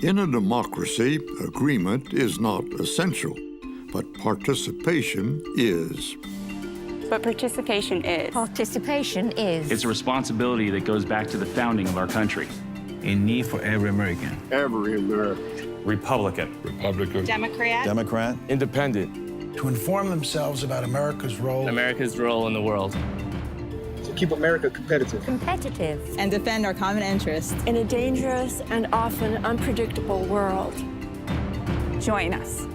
In a democracy, agreement is not essential, but participation is. But participation is. Participation is. It's a responsibility that goes back to the founding of our country. A need for every American. Every American. Republican. Republican. Democrat. Democrat. Independent. To inform themselves about America's role. America's role in the world. To keep America competitive. Competitive. And defend our common interests. In a dangerous and often unpredictable world. Join us.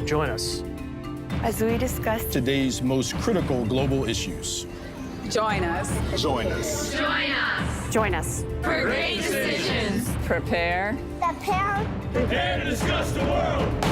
Join us. As we discuss today's most critical global issues. Join us. Join us. Join us. Join us. For great decisions. Prepare. Prepare to discuss the world.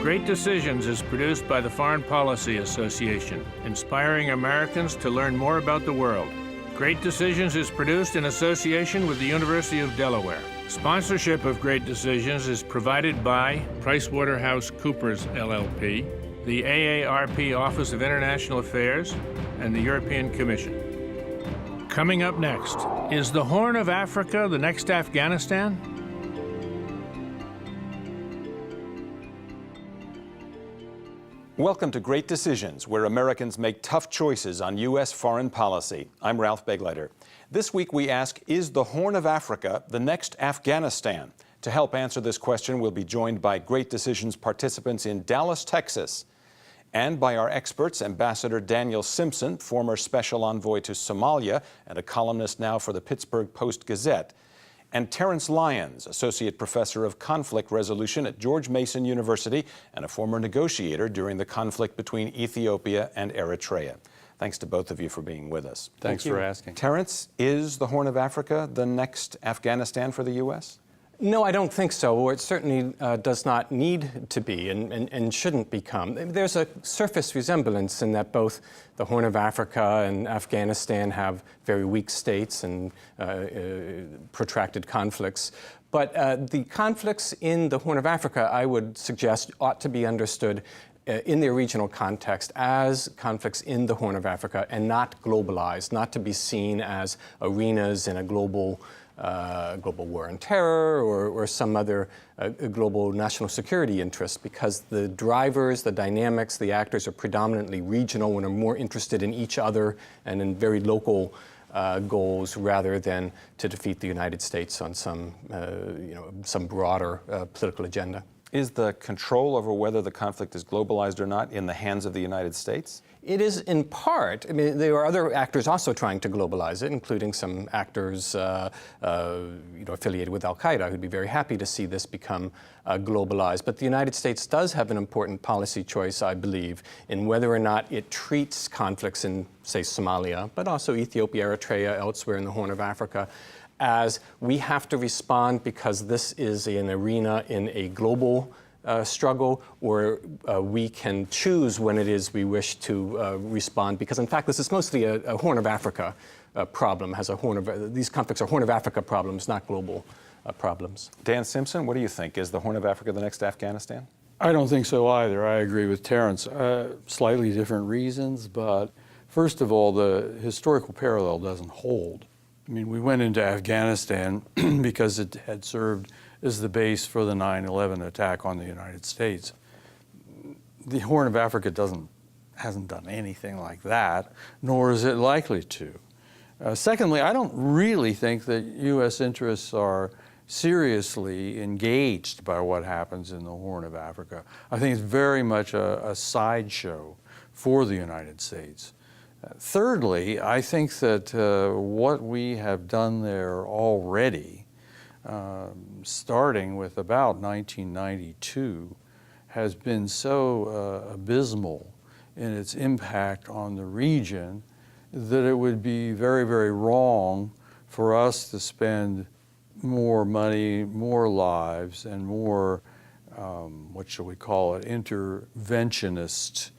Great Decisions is produced by the Foreign Policy Association, inspiring Americans to learn more about the world. Great Decisions is produced in association with the University of Delaware. Sponsorship of Great Decisions is provided by PricewaterhouseCoopers LLP, the AARP Office of International Affairs, and the European Commission. Coming up next, is the Horn of Africa the next Afghanistan? Welcome to Great Decisions, where Americans make tough choices on U.S. foreign policy. I'm Ralph Begleiter. This week we ask, is the Horn of Africa the next Afghanistan? To help answer this question, we'll be joined by Great Decisions participants in Dallas, Texas, and by our experts, Ambassador Daniel Simpson, former special envoy to Somalia and a columnist now for the Pittsburgh Post-Gazette, and Terrence Lyons, Associate Professor of Conflict Resolution at George Mason University and a former negotiator during the conflict between Ethiopia and Eritrea. Thanks to both of you for being with us. Thanks for asking. Terrence, is the Horn of Africa the next Afghanistan for the U.S.? No, I don't think so, or it certainly does not need to be and shouldn't become. There's a surface resemblance in that both the Horn of Africa and Afghanistan have very weak states and protracted conflicts. But the conflicts in the Horn of Africa, I would suggest, ought to be understood in their regional context as conflicts in the Horn of Africa and not globalized, not to be seen as arenas in a global war on terror or some other global national security interest, because the drivers, the dynamics, the actors are predominantly regional and are more interested in each other and in very local goals rather than to defeat the United States on some broader political agenda. Is the control over whether the conflict is globalized or not in the hands of the United States? It is in part. I mean, there are other actors also trying to globalize it, including some actors affiliated with al-Qaeda who'd be very happy to see this become globalized. But the United States does have an important policy choice, I believe, in whether or not it treats conflicts in, say, Somalia, but also Ethiopia, Eritrea, elsewhere in the Horn of Africa, as we have to respond because this is an arena in a global struggle, or we can choose when it is we wish to respond, because in fact this is mostly a Horn of Africa problem. These conflicts are Horn of Africa problems, not global problems. Dan Simpson, what do you think? Is the Horn of Africa the next Afghanistan? I don't think so either. I agree with Terrence. Slightly different reasons, but first of all, the historical parallel doesn't hold. I mean, we went into Afghanistan because it had served as the base for the 9/11 attack on the United States. The Horn of Africa hasn't done anything like that, nor is it likely to. Secondly, I don't really think that U.S. interests are seriously engaged by what happens in the Horn of Africa. I think it's very much a sideshow for the United States. Thirdly, I think that what we have done there already, starting with about 1992, has been so abysmal in its impact on the region that it would be very, very wrong for us to spend more money, more lives, and more, what shall we call it, interventionist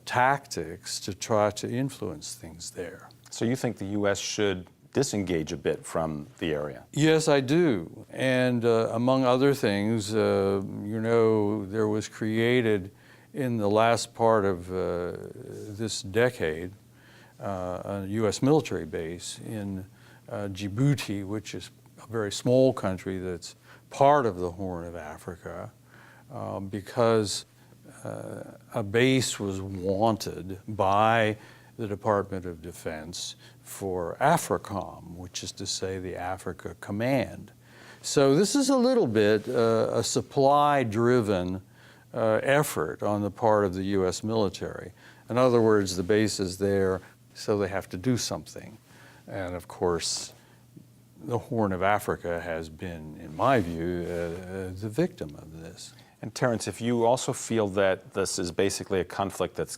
tactics to try to influence things there. So you think the U.S. should disengage a bit from the area? Yes, I do. And among other things, there was created in the last part of this decade a U.S. military base in Djibouti, which is a very small country that's part of the Horn of Africa, because a base was wanted by the Department of Defense for AFRICOM, which is to say the Africa Command. So this is a little bit a supply-driven effort on the part of the U.S. military. In other words, the base is there, so they have to do something. And of course, the Horn of Africa has been, in my view, the victim of this. And Terrence, if you also feel that this is basically a conflict that's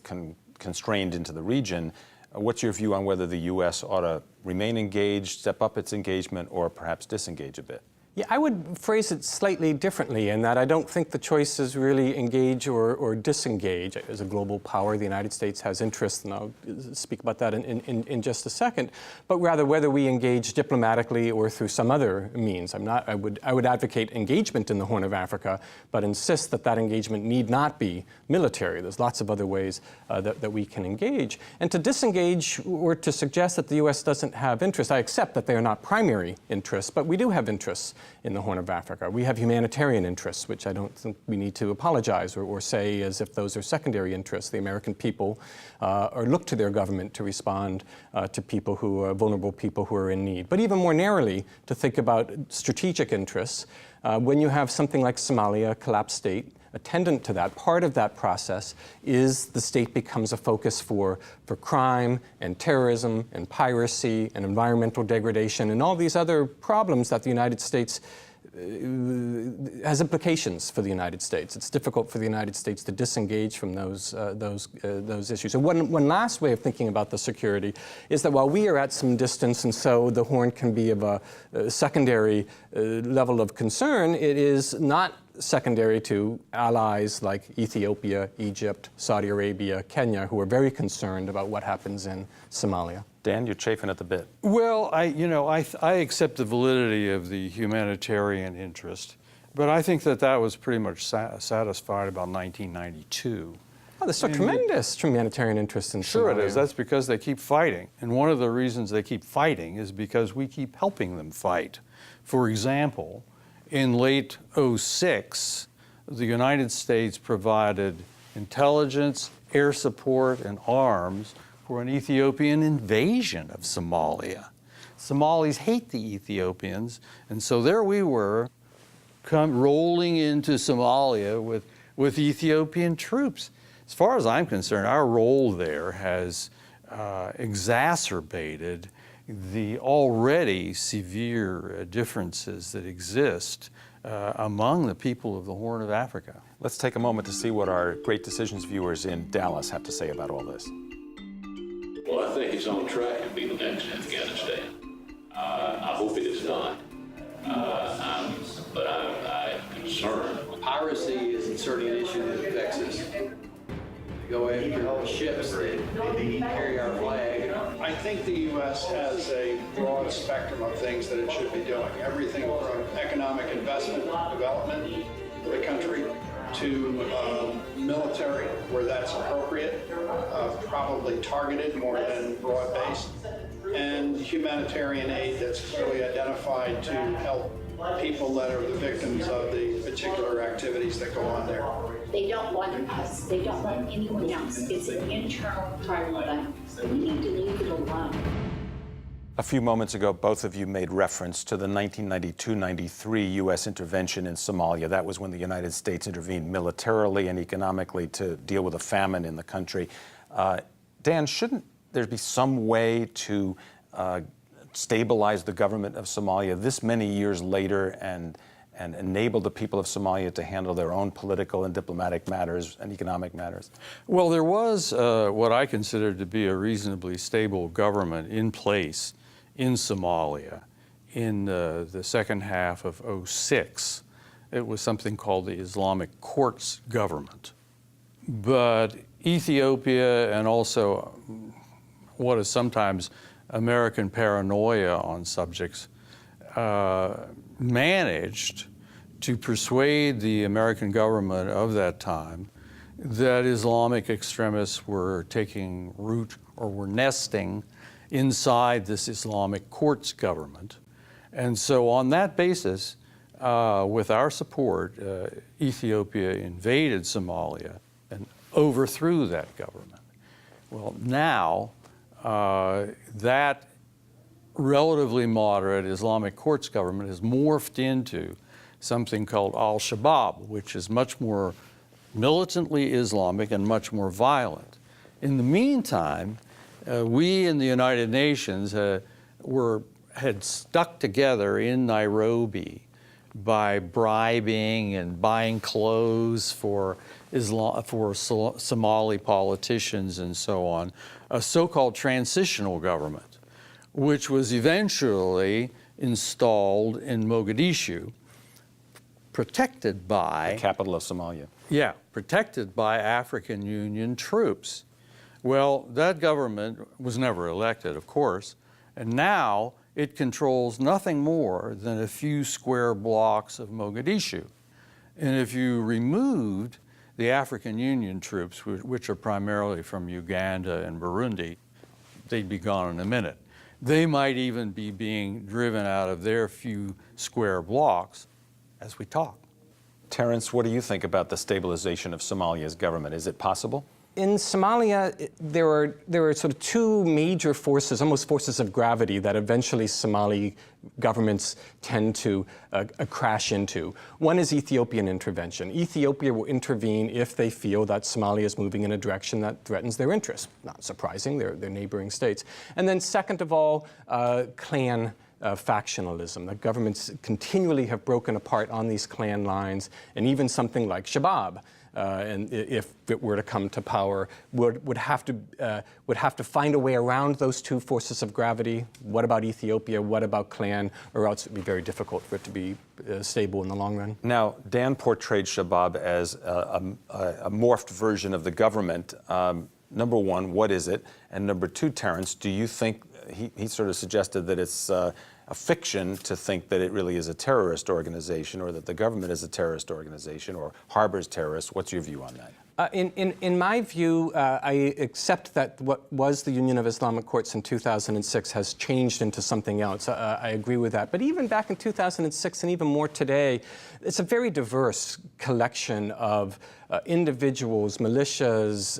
constrained into the region, what's your view on whether the U.S. ought to remain engaged, step up its engagement, or perhaps disengage a bit? Yeah, I would phrase it slightly differently in that I don't think the choice is really engage or disengage. As a global power, the United States has interests, and I'll speak about that in just a second, but rather whether we engage diplomatically or through some other means. I would advocate engagement in the Horn of Africa, but insist that that engagement need not be military. There's lots of other ways that we can engage. And to disengage or to suggest that the U.S. doesn't have interests, I accept that they are not primary interests, but we do have interests in the Horn of Africa. We have humanitarian interests, which I don't think we need to apologize or say as if those are secondary interests. The American people look to their government to respond to people who are vulnerable, people who are in need. But even more narrowly, to think about strategic interests, when you have something like Somalia, a collapsed state, attendant to that, part of that process is the state becomes a focus for crime and terrorism and piracy and environmental degradation and all these other problems that the United States has implications for the United States. It's difficult for the United States to disengage from those issues. And one last way of thinking about the security is that while we are at some distance and so the Horn can be of a secondary level of concern, it is not secondary to allies like Ethiopia, Egypt, Saudi Arabia, Kenya, who are very concerned about what happens in Somalia. Dan, you're chafing at the bit. Well, I accept the validity of the humanitarian interest, but I think that was pretty much satisfied about 1992. Oh, there's still tremendous humanitarian interest in Somalia. Sure it is. That's because they keep fighting. And one of the reasons they keep fighting is because we keep helping them fight. For example, in late '06, the United States provided intelligence, air support, and arms for an Ethiopian invasion of Somalia. Somalis hate the Ethiopians, and so there we were, rolling into Somalia with Ethiopian troops. As far as I'm concerned, our role there has exacerbated the already severe differences that exist among the people of the Horn of Africa. Let's take a moment to see what our Great Decisions viewers in Dallas have to say about all this. Well, I think it's on track to be the next Afghanistan. I hope it is not. But I'm concerned. Piracy is certainly an issue that affects us. They go after ships that carry our flag. I think the U.S. has a broad spectrum of things that it should be doing. Everything from economic investment, development of the country, to military, where that's appropriate, probably targeted more than broad-based, and humanitarian aid that's clearly identified to help people that are the victims of the particular activities that go on there. They don't want us. They don't want anyone else. It's an internal problem. We need to leave it alone. A few moments ago, both of you made reference to the 1992-93 U.S. intervention in Somalia. That was when the United States intervened militarily and economically to deal with a famine in the country. Dan, shouldn't there be some way to stabilize the government of Somalia this many years later and enable the people of Somalia to handle their own political and diplomatic matters and economic matters? Well, there was what I consider to be a reasonably stable government in place in Somalia in the second half of '06. It was something called the Islamic Courts government. But Ethiopia and also what is sometimes American paranoia on subjects managed to persuade the American government of that time that Islamic extremists were taking root or were nesting inside this Islamic courts government. And so on that basis, with our support, Ethiopia invaded Somalia and overthrew that government. Well, now that relatively moderate Islamic courts government has morphed into something called al-Shabaab, which is much more militantly Islamic and much more violent. In the meantime, we in the United Nations had stuck together in Nairobi by bribing and buying clothes for Somali politicians and so on, a so-called transitional government, which was eventually installed in Mogadishu, protected by... the capital of Somalia. Yeah, protected by African Union troops. Well, that government was never elected, of course, and now it controls nothing more than a few square blocks of Mogadishu. And if you removed the African Union troops, which are primarily from Uganda and Burundi, they'd be gone in a minute. They might even be being driven out of their few square blocks as we talk. Terrence, what do you think about the stabilization of Somalia's government? Is it possible? In Somalia, there are sort of two major forces, almost forces of gravity, that eventually Somali governments tend to crash into. One is Ethiopian intervention. Ethiopia will intervene if they feel that Somalia is moving in a direction that threatens their interests. Not surprising, they're neighboring states. And then second of all, clan factionalism. The governments continually have broken apart on these clan lines, and even something like Shabaab, and if it were to come to power, would have to find a way around those two forces of gravity. What about Ethiopia? What about clan? Or else it would be very difficult for it to be stable in the long run. Now, Dan portrayed Shabaab as a morphed version of the government. Number one, what is it? And number two, Terrence, do you think, he sort of suggested that it's a fiction to think that it really is a terrorist organization, or that the government is a terrorist organization or harbors terrorists. What's your view on that? In my view, I accept that what was the Union of Islamic Courts in 2006 has changed into something else. I agree with that. But even back in 2006 and even more today, it's a very diverse collection of individuals, militias,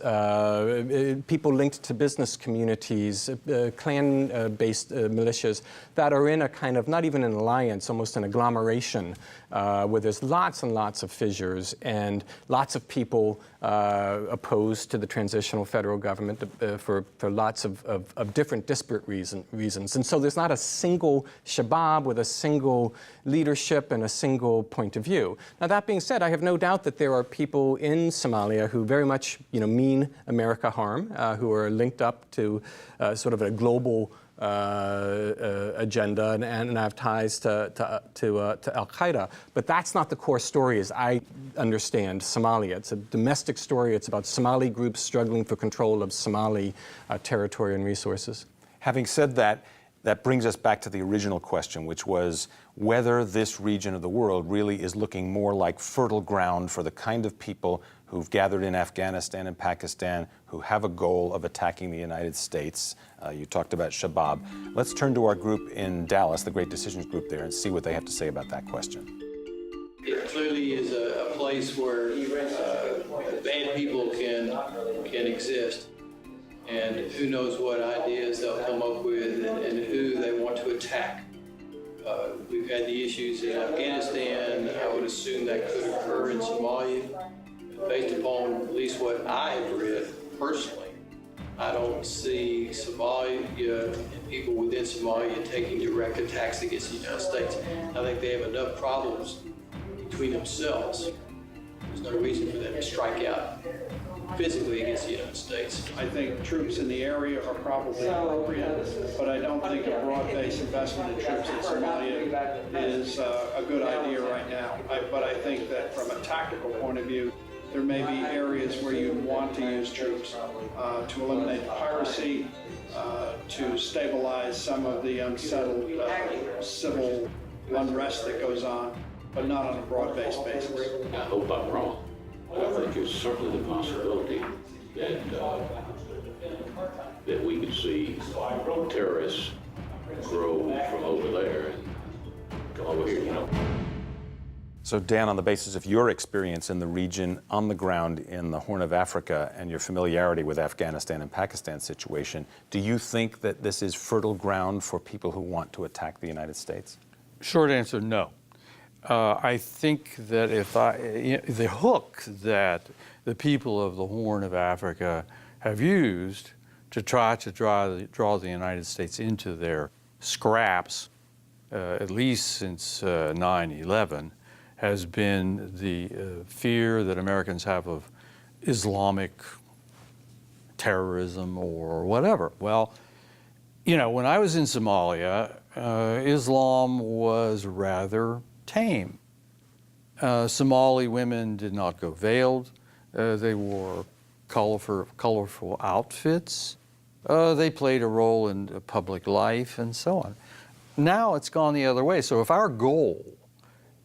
people linked to business communities, clan-based militias that are in a kind of, not even an alliance, almost an agglomeration, where there's lots and lots of fissures and lots of people opposed to the transitional federal government for lots of different disparate reasons. And so there's not a single Shabaab with a single leadership and a single point of view. Now, that being said, I have no doubt that there are people in Somalia who very much, mean America harm, who are linked up to sort of a global agenda and have ties to al-Qaeda. But that's not the core story as I understand Somalia. It's a domestic story. It's about Somali groups struggling for control of Somali territory and resources. Having said that, that brings us back to the original question, which was whether this region of the world really is looking more like fertile ground for the kind of people who've gathered in Afghanistan and Pakistan, who have a goal of attacking the United States. You talked about Shabaab. Let's turn to our group in Dallas, the Great Decisions group there, and see what they have to say about that question. It clearly is a place where bad people can exist. And who knows what ideas they'll come up with and who they want to attack. We've had the issues in Afghanistan. I would assume that could occur in Somalia. Based upon at least what I've read personally, I don't see Somalia and people within Somalia taking direct attacks against the United States. I think they have enough problems between themselves. There's no reason for them to strike out physically against the United States. I think troops in the area are probably appropriate, but I don't think a broad-based investment in troops in Somalia is a good idea right now. But I think that from a tactical point of view, there may be areas where you want to use troops to eliminate piracy, to stabilize some of the unsettled civil unrest that goes on, but not on a broad-based basis. I hope I'm wrong. I think it's certainly the possibility that that we could see terrorists grow from over there and come over here, you know. So Dan, on the basis of your experience in the region, on the ground in the Horn of Africa, and your familiarity with Afghanistan and Pakistan's situation, do you think that this is fertile ground for people who want to attack the United States? Short answer, no. I think that the hook that the people of the Horn of Africa have used to try to draw the United States into their scraps, at least since 9/11, has been the fear that Americans have of Islamic terrorism or whatever. Well, you know, when I was in Somalia, Islam was rather tame. Somali women did not go veiled. They wore colorful outfits. They played a role in public life and so on. Now it's gone the other way. So if our goal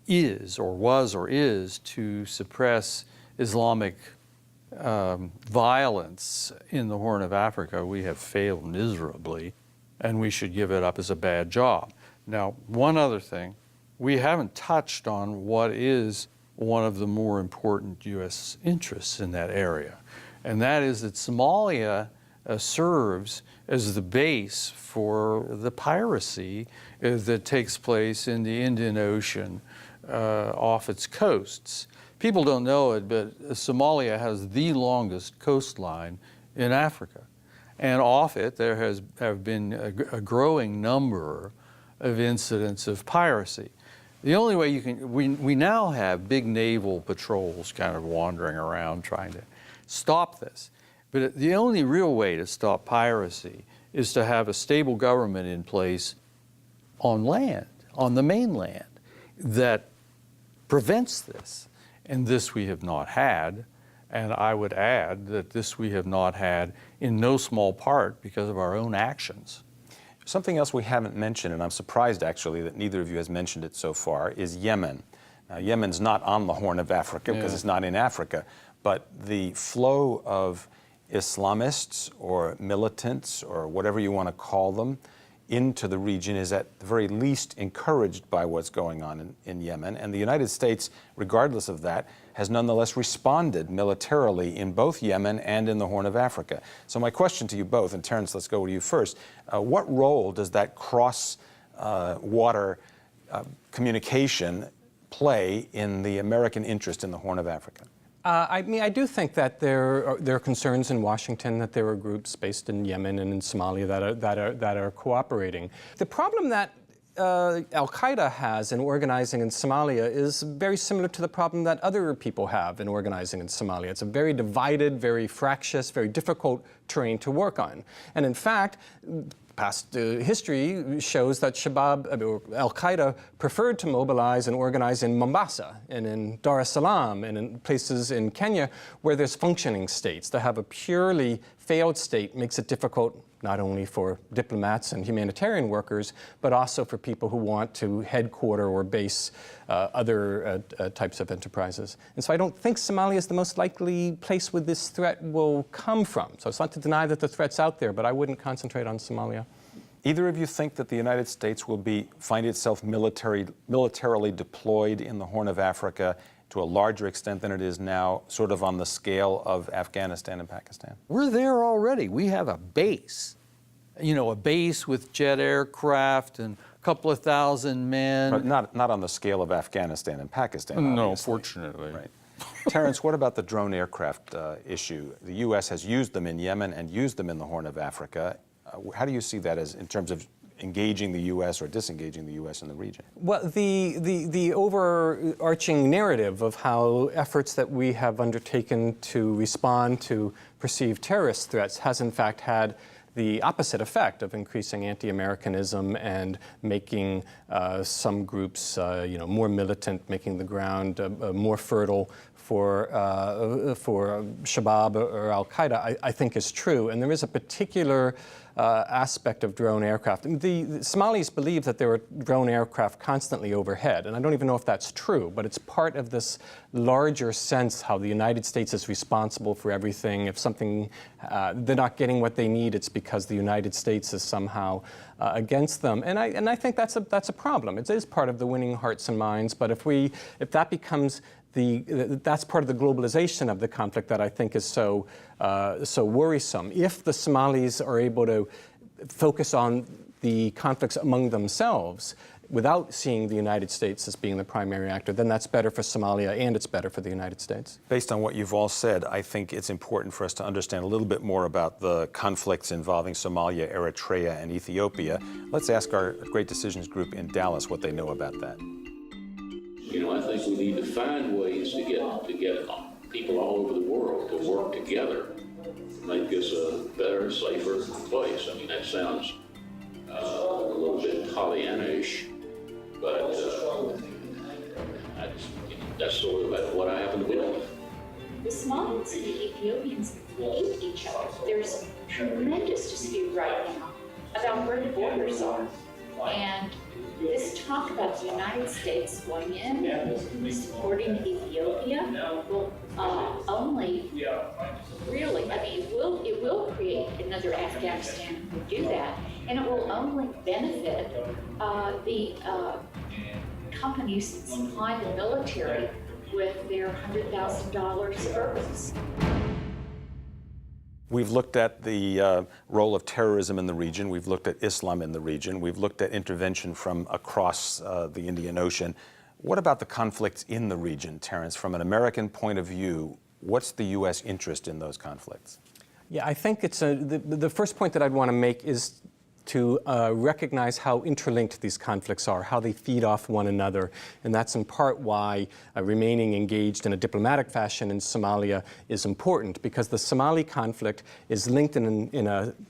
is, or was, or is to suppress Islamic violence in the Horn of Africa, we have failed miserably, and we should give it up as a bad job. Now, one other thing, we haven't touched on what is one of the more important U.S. interests in that area, and that is that Somalia serves as the base for the piracy that takes place in the Indian Ocean off its coasts. People don't know it, but Somalia has the longest coastline in Africa. And off it, there have been a growing number of incidents of piracy. The only way you can, we now have big naval patrols kind of wandering around trying to stop this. But the only real way to stop piracy is to have a stable government in place on land, on the mainland, that prevents this. And this we have not had. And I would add that this we have not had in no small part because of our own actions. Something else we haven't mentioned, and I'm surprised actually that neither of you has mentioned it so far, is Yemen. Now, Yemen's not on the Horn of Africa because it's not in Africa, but the flow of Islamists or militants or whatever you want to call them into the region is at the very least encouraged by what's going on in Yemen. And the United States, regardless of that, has nonetheless responded militarily in both Yemen and in the Horn of Africa. So my question to you both, and Terrence, let's go to you first. What role does that cross-water communication play in the American interest in the Horn of Africa? I mean, I do think that there are concerns in Washington that there are groups based in Yemen and in Somalia that are cooperating. The problem that Al-Qaeda has in organizing in Somalia is very similar to the problem that other people have in organizing in Somalia. It's a very divided, very fractious, very difficult terrain to work on. And in fact, past history shows that Al-Qaeda preferred to mobilize and organize in Mombasa and in Dar es Salaam and in places in Kenya where there's functioning states. To have a purely failed state makes it difficult not only for diplomats and humanitarian workers, but also for people who want to headquarter or base other types of enterprises. And so I don't think Somalia is the most likely place where this threat will come from. So it's not to deny that the threat's out there, but I wouldn't concentrate on Somalia. Either of you think that the United States will find itself militarily deployed in the Horn of Africa to a larger extent than it is now, sort of on the scale of Afghanistan and Pakistan? We're there already. We have a base, you know, a base with jet aircraft and a couple of thousand men. But not on the scale of Afghanistan and Pakistan, No, obviously. fortunately. Right. Terrence, what about the drone aircraft issue? The U.S. has used them in Yemen and used them in the Horn of Africa. How do you see that as in terms of engaging the U.S. or disengaging the U.S. in the region? Well, the overarching narrative of how efforts that we have undertaken to respond to perceived terrorist threats has in fact had the opposite effect of increasing anti-Americanism and making some groups more militant, making the ground more fertile for Shabab or Al-Qaeda, I think is true. And there is a particular aspect of drone aircraft. The Somalis believe that there are drone aircraft constantly overhead, and I don't even know if that's true, but it's part of this larger sense how the United States is responsible for everything. If something, they're not getting what they need, it's because the United States is somehow against them. And I think that's a problem. It is part of the winning hearts and minds, but if that becomes that's part of the globalization of the conflict that I think is so worrisome. If the Somalis are able to focus on the conflicts among themselves without seeing the United States as being the primary actor, then that's better for Somalia and it's better for the United States. Based on what you've all said, I think it's important for us to understand a little bit more about the conflicts involving Somalia, Eritrea, and Ethiopia. Let's ask our Great Decisions group in Dallas what they know about that. You know, I think we need to find ways to get people all over the world to work together to make this a better, safer place. I mean, that sounds a little bit Pollyanna-ish, but that's sort of what I happen to believe. The Somalians and the Ethiopians hate each other. There's tremendous dispute right now about where the borders are. And this talk about the United States going in and supporting Ethiopia will only really, I mean, it will create another Afghanistan if we do that, and it will only benefit the companies that supply the military with their $100,000 servers. We've looked at the role of terrorism in the region. We've looked at Islam in the region. We've looked at intervention from across the Indian Ocean. What about the conflicts in the region, Terrence? From an American point of view, what's the U.S. interest in those conflicts? Yeah, I think it's the first point that I'd want to make is to recognize how interlinked these conflicts are, how they feed off one another. And that's in part why remaining engaged in a diplomatic fashion in Somalia is important, because the Somali conflict is linked in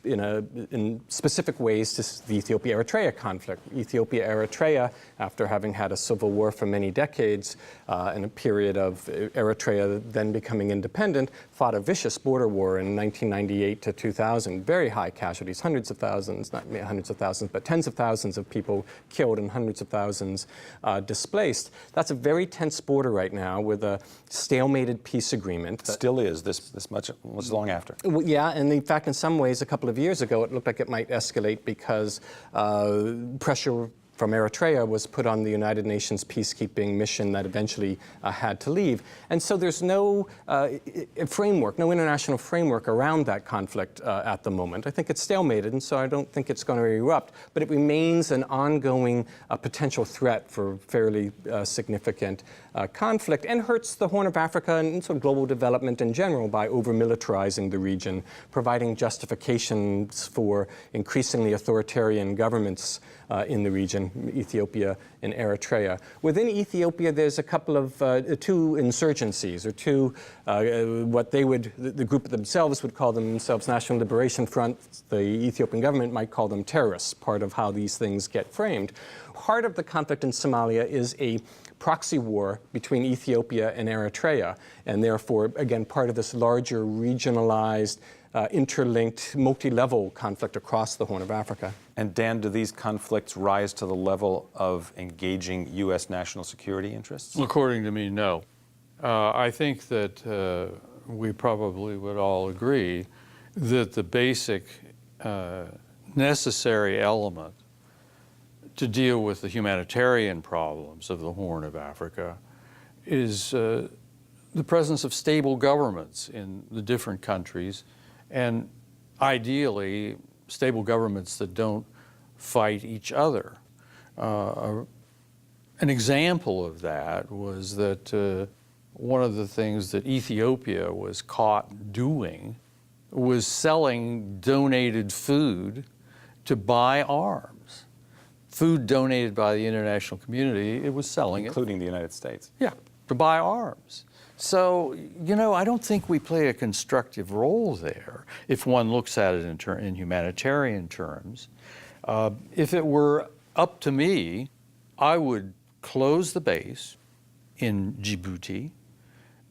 specific ways to the Ethiopia-Eritrea conflict. Ethiopia-Eritrea, after having had a civil war for many decades, in a period of Eritrea then becoming independent, fought a vicious border war in 1998 to 2000. Very high casualties, hundreds of thousands, not hundreds of thousands, but tens of thousands of people killed and hundreds of thousands displaced. That's a very tense border right now with a stalemated peace agreement. Still is, this much long after. Yeah, and in fact, in some ways, a couple of years ago, it looked like it might escalate because pressure from Eritrea was put on the United Nations peacekeeping mission that eventually had to leave. And so there's no framework, no international framework around that conflict at the moment. I think it's stalemated, and so I don't think it's going to erupt. But it remains an ongoing potential threat for fairly significant conflict, and hurts the Horn of Africa and sort of global development in general by over-militarizing the region, providing justifications for increasingly authoritarian governments in the region, Ethiopia and Eritrea. Within Ethiopia, there's a couple of two insurgencies, or two, what they would, the group themselves would call themselves National Liberation Front. The Ethiopian government might call them terrorists, part of how these things get framed. Part of the conflict in Somalia is a proxy war between Ethiopia and Eritrea, and therefore, again, part of this larger regionalized, interlinked, multi-level conflict across the Horn of Africa. And Dan, do these conflicts rise to the level of engaging U.S. national security interests? According to me, no. I think that we probably would all agree that the basic necessary element to deal with the humanitarian problems of the Horn of Africa is the presence of stable governments in the different countries, and ideally stable governments that don't fight each other. An example of that was that one of the things that Ethiopia was caught doing was selling donated food to buy arms. Food donated by the international community, it was selling including the United States. Yeah, to buy arms. So, you know, I don't think we play a constructive role there if one looks at it in humanitarian terms. If it were up to me, I would close the base in Djibouti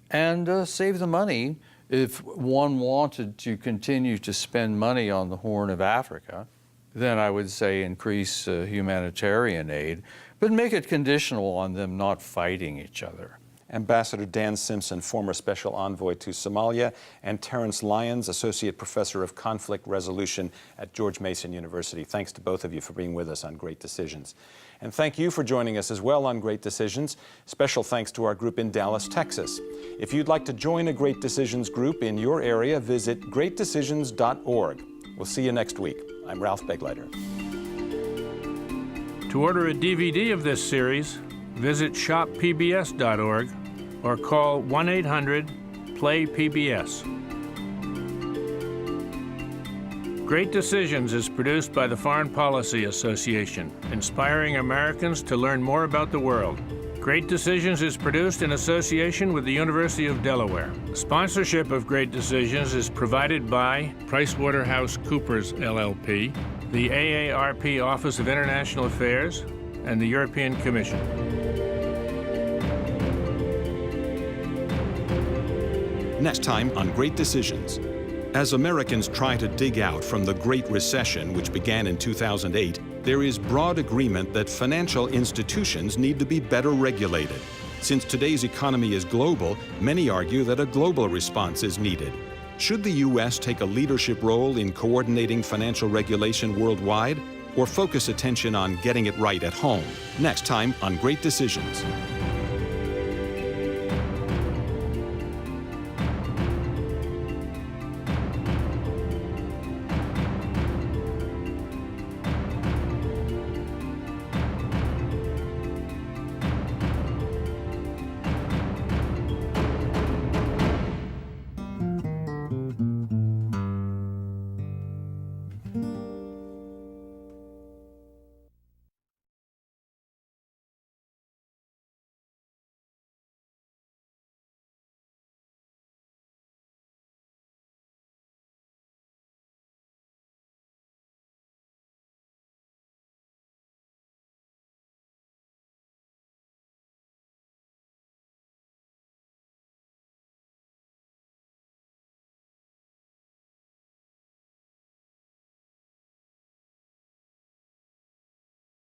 and save the money If one wanted to continue to spend money on the Horn of Africa, then I would say increase humanitarian aid, but make it conditional on them not fighting each other. Ambassador Dan Simpson, former Special Envoy to Somalia, and Terrence Lyons, Associate Professor of Conflict Resolution at George Mason University. Thanks to both of you for being with us on Great Decisions. And thank you for joining us as well on Great Decisions. Special thanks to our group in Dallas, Texas. If you'd like to join a Great Decisions group in your area, visit greatdecisions.org. We'll see you next week. I'm Ralph Begleiter. To order a DVD of this series, visit shoppbs.org or call 1-800-PLAY-PBS. Great Decisions is produced by the Foreign Policy Association, inspiring Americans to learn more about the world. Great Decisions is produced in association with the University of Delaware. Sponsorship of Great Decisions is provided by PricewaterhouseCoopers LLP, the AARP Office of International Affairs, and the European Commission. Next time on Great Decisions. As Americans try to dig out from the Great Recession, which began in 2008, there is broad agreement that financial institutions need to be better regulated. Since today's economy is global, many argue that a global response is needed. Should the U.S. take a leadership role in coordinating financial regulation worldwide, or focus attention on getting it right at home? Next time on Great Decisions.